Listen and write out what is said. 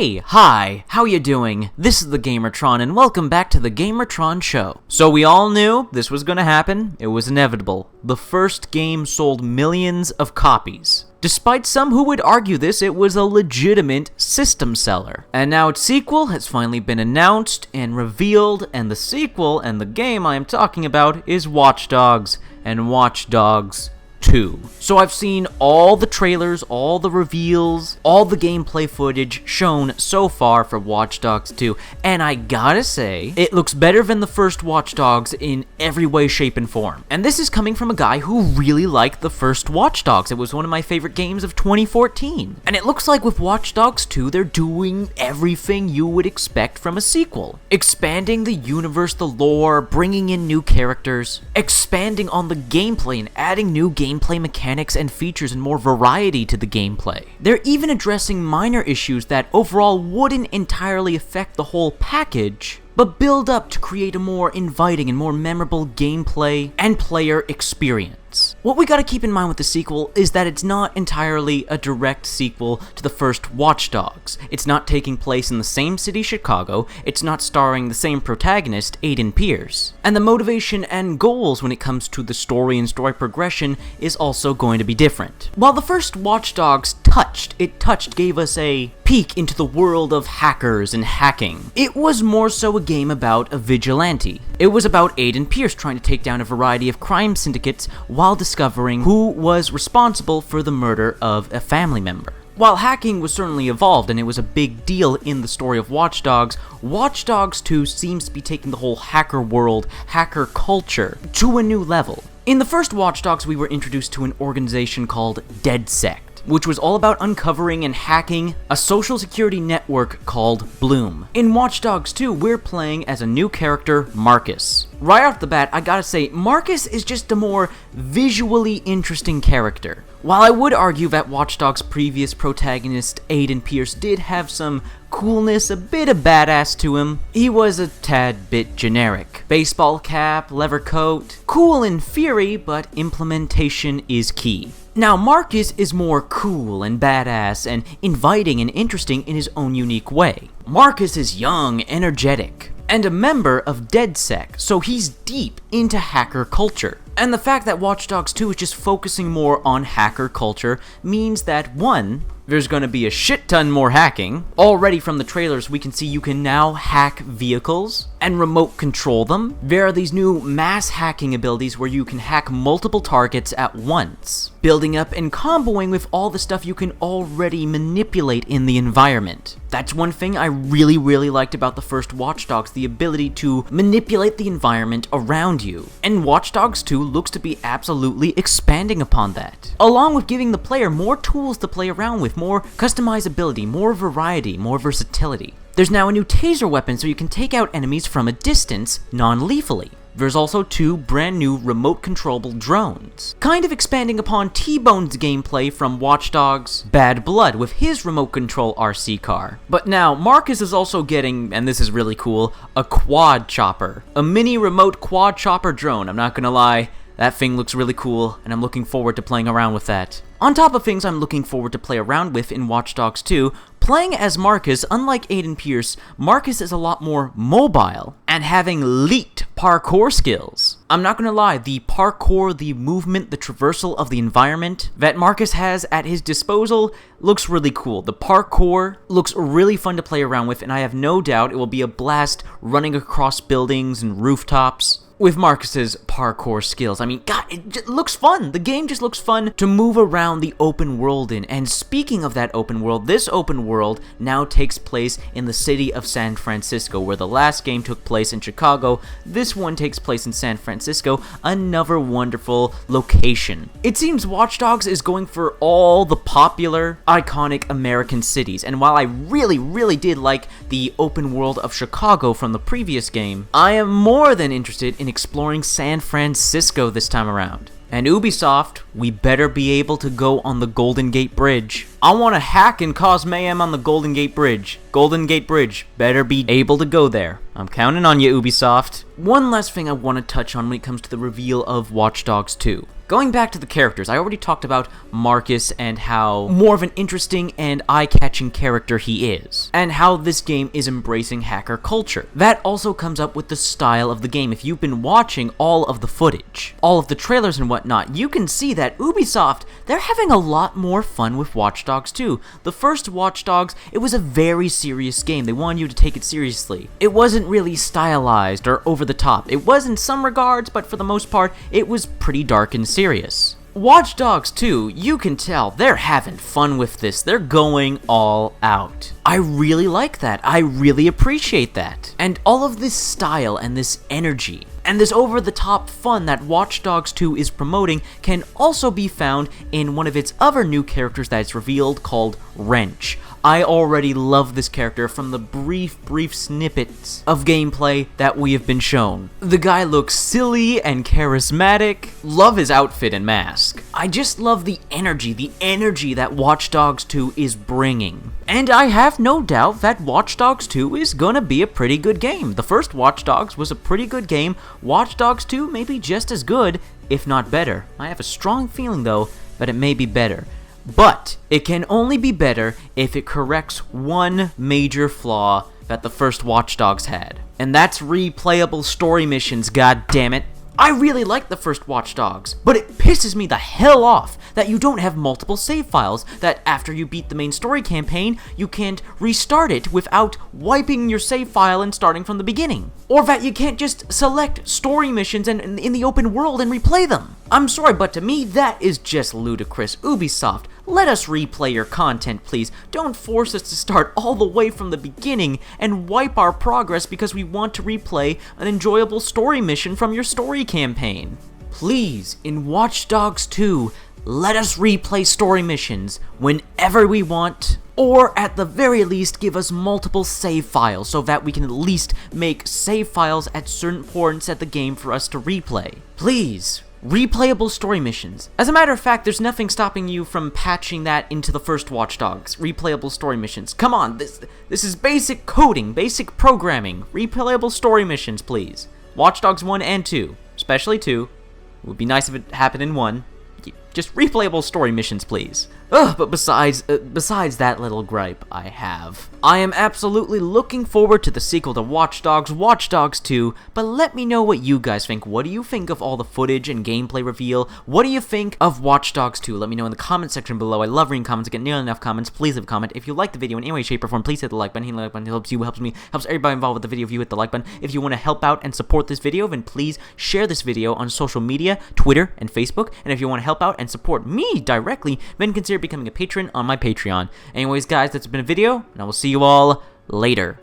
Hey, hi, how you doing? This is the Gamertron and welcome back to the Gamertron Show. So we all knew this was gonna happen, it was inevitable. The first game sold millions of copies. Despite some who would argue this, it was a legitimate system seller. And now its sequel has finally been announced and revealed, and the sequel and the game I am talking about is Watch Dogs and Watch Dogs 2. So I've seen all the trailers, all the reveals, all the gameplay footage shown so far for Watch Dogs 2, and I gotta say, it looks better than the first Watch Dogs in every way, shape, and form. And this is coming from a guy who really liked the first Watch Dogs. It was one of my favorite games of 2014. And it looks like with Watch Dogs 2, they're doing everything you would expect from a sequel. Expanding the universe, the lore, bringing in new characters, expanding on the gameplay and adding new gameplay mechanics and features and more variety to the gameplay. They're even addressing minor issues that overall wouldn't entirely affect the whole package, but build up to create a more inviting and more memorable gameplay and player experience. What we gotta keep in mind with the sequel is that it's not entirely a direct sequel to the first Watch Dogs. It's not taking place in the same city, Chicago, it's not starring the same protagonist, Aiden Pearce. And the motivation and goals when it comes to the story and story progression is also going to be different. While the first Watch Dogs gave us a peek into the world of hackers and hacking. It was more so a game about a vigilante. It was about Aiden Pearce trying to take down a variety of crime syndicates while discovering who was responsible for the murder of a family member. While hacking was certainly evolved and it was a big deal in the story of Watch Dogs 2 seems to be taking the whole hacker world, hacker culture, to a new level. In the first Watch Dogs, we were introduced to an organization called DedSec, which was all about uncovering and hacking a social security network called Bloom. In Watch Dogs 2, we're playing as a new character, Marcus. Right off the bat, I gotta say, Marcus is just a more visually interesting character. While I would argue that Watch Dogs' previous protagonist, Aiden Pearce, did have some coolness, a bit of badass to him, he was a tad bit generic. Baseball cap, leather coat, cool in theory, but implementation is key. Now, Marcus is more cool and badass and inviting and interesting in his own unique way. Marcus is young, energetic, and a member of DedSec, so he's deep into hacker culture. And the fact that Watch Dogs 2 is just focusing more on hacker culture means that, one, there's gonna be a shit ton more hacking. Already from the trailers, we can see you can now hack vehicles and remote control them. There are these new mass hacking abilities where you can hack multiple targets at once, building up and comboing with all the stuff you can already manipulate in the environment. That's one thing I really liked about the first Watch Dogs, the ability to manipulate the environment around you. And Watch Dogs 2 looks to be absolutely expanding upon that, along with giving the player more tools to play around with, more customizability, more variety, more versatility. There's now a new taser weapon so you can take out enemies from a distance non-lethally. There's also 2 brand new remote controllable drones, kind of expanding upon T-Bone's gameplay from Watch Dogs Bad Blood with his remote control RC car. But now, Marcus is also getting, and this is really cool, a quad chopper. A mini remote quad chopper drone. I'm not gonna lie, that thing looks really cool, and I'm looking forward to playing around with that. On top of things I'm looking forward to play around with in Watch Dogs 2, playing as Marcus, unlike Aiden Pearce, Marcus is a lot more mobile and having leaked parkour skills. I'm not gonna lie, the parkour, the movement, the traversal of the environment that Marcus has at his disposal looks really cool. The parkour looks really fun to play around with, and I have no doubt it will be a blast running across buildings and rooftops with Marcus's parkour skills. I mean, God, it just looks fun. The game just looks fun to move around the open world in. And speaking of that open world, this open world now takes place in the city of San Francisco, where the last game took place in Chicago. This one takes place in San Francisco, another wonderful location. It seems Watch Dogs is going for all the popular, iconic American cities. And while I really did like the open world of Chicago from the previous game, I am more than interested in exploring San Francisco this time around. And Ubisoft, we better be able to go on the Golden Gate Bridge. I want to hack and cause mayhem on the Golden Gate Bridge. Golden Gate Bridge, better be able to go there. I'm counting on you, Ubisoft. One last thing I want to touch on when it comes to the reveal of Watch Dogs 2. Going back to the characters, I already talked about Marcus and how more of an interesting and eye-catching character he is, and how this game is embracing hacker culture. That also comes up with the style of the game. If you've been watching all of the footage, all of the trailers and whatnot, you can see that Ubisoft, they're having a lot more fun with Watch Dogs 2. The first Watch Dogs, it was a very serious game. They wanted you to take it seriously. It wasn't really stylized or over the top. It was in some regards, but for the most part, it was pretty dark and serious. Watch Dogs 2, you can tell they're having fun with this. They're going all out. I really like that. I really appreciate that. And all of this style and this energy and this over-the-top fun that Watch Dogs 2 is promoting can also be found in one of its other new characters that it's revealed called Wrench. I already love this character from the brief snippets of gameplay that we have been shown. The guy looks silly and charismatic. Love his outfit and mask. I just love the energy that Watch Dogs 2 is bringing. And I have no doubt that Watch Dogs 2 is gonna be a pretty good game. The first Watch Dogs was a pretty good game. Watch Dogs 2 may be just as good, if not better. I have a strong feeling, though, that it may be better. But it can only be better if it corrects one major flaw that the first Watch Dogs had. And that's replayable story missions, goddammit. I really like the first Watch Dogs, but it pisses me the hell off that you don't have multiple save files, that after you beat the main story campaign, you can't restart it without wiping your save file and starting from the beginning. Or that you can't just select story missions and in the open world and replay them. I'm sorry, but to me, that is just ludicrous. Ubisoft, let us replay your content, please. Don't force us to start all the way from the beginning and wipe our progress because we want to replay an enjoyable story mission from your story campaign. Please, in Watch Dogs 2, let us replay story missions whenever we want, or at the very least give us multiple save files so that we can at least make save files at certain points at the game for us to replay. Please. Replayable story missions. As a matter of fact, there's nothing stopping you from patching that into the first Watch Dogs. Replayable story missions. Come on, this is basic coding, basic programming. Replayable story missions, please. Watch Dogs 1 and 2, especially 2. It would be nice if it happened in 1. Just replayable story missions, please. But besides that little gripe I have, I am absolutely looking forward to the sequel to Watch Dogs 2, but let me know what you guys think. What do you think of all the footage and gameplay reveal? What do you think of Watch Dogs 2? Let me know in the comment section below. I love reading comments. I get nearly enough comments. Please leave a comment. If you like the video in any way, shape, or form, please hit the like button. Hitting the like button helps you, helps me, helps everybody involved with the video if you hit the like button. If you want to help out and support this video, then please share this video on social media, Twitter, and Facebook. And if you want to help out and support me directly, then consider becoming a patron on my Patreon. Anyways, guys, that's been a video, and I will see you all later.